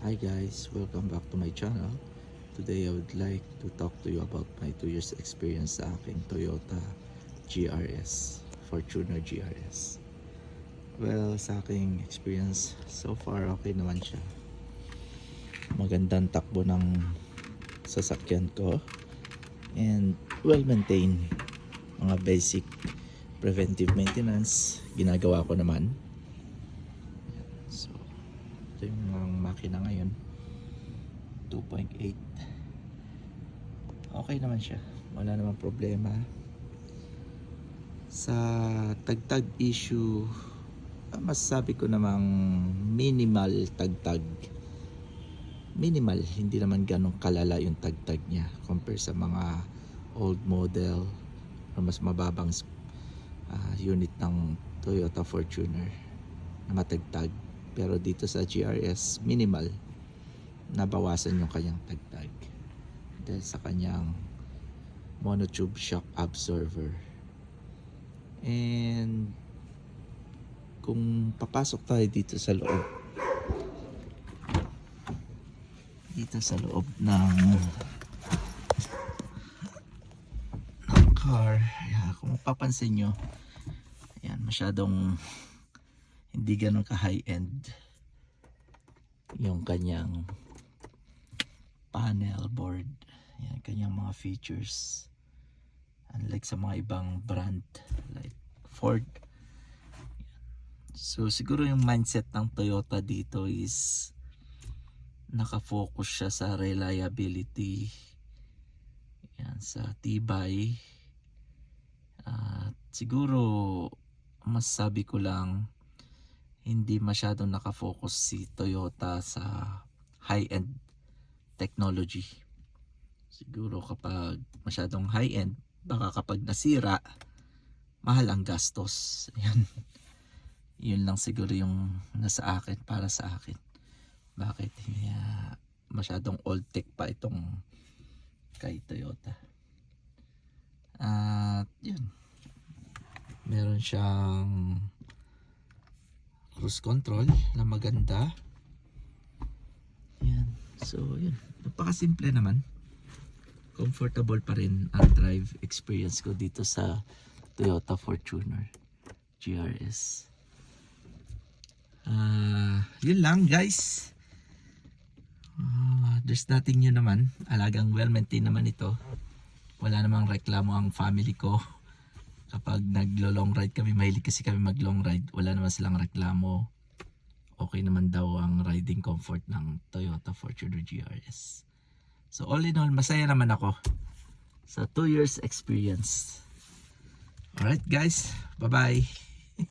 Hi guys, welcome back to my channel. Today I would like to talk to you about my 2 years experience sa aking Toyota GRS, Fortuner GRS. Well, sa aking experience so far okay naman siya. Magandang takbo ng sasakyan ko and well maintained. Mga basic preventive maintenance ginagawa ko naman. So ito yung mga makina ngayon, 2.8. Okay naman siya, wala namang problema. Sa tagtag issue, masasabi ko namang minimal tagtag. Minimal, hindi naman ganong kalala yung tagtag niya compare sa mga old model o mas mababang unit ng Toyota Fortuner na matagtag. Pero dito sa GRS, minimal, nabawasan yung kanyang tagtag dahil sa kanyang monotube shock absorber. And kung papasok tayo dito sa loob, ng car, ayan, kung mapapansin nyo, ayan, masyadong hindi ganun ka high end yung kanyang panel board. Ayan, kanyang mga features, unlike sa mga ibang brand like Ford. So siguro yung mindset ng Toyota dito is nakafocus siya sa reliability, yan, sa tibay. At siguro masasabi ko lang, hindi masyadong nakafocus si Toyota sa high-end technology. Siguro kapag masyadong high-end, baka kapag nasira, mahal ang gastos. Yun lang siguro yung nasa akin, para sa akin. Bakit masyadong old tech pa itong kay Toyota. At yun, meron siyang cruise control na maganda. Yan. So yun, napakasimple naman. Comfortable pa rin ang drive experience ko dito sa Toyota Fortuner GRS. Yun lang guys. There's nothing new naman. Alagang well maintained naman ito. Wala namang reklamo ang family ko. Kapag naglo-long ride kami, mahilig kasi kami mag-long ride, wala naman silang reklamo. Okay naman daw ang riding comfort ng Toyota Fortuner GRS. So all in all, masaya naman ako sa 2 years experience. Alright guys, bye bye.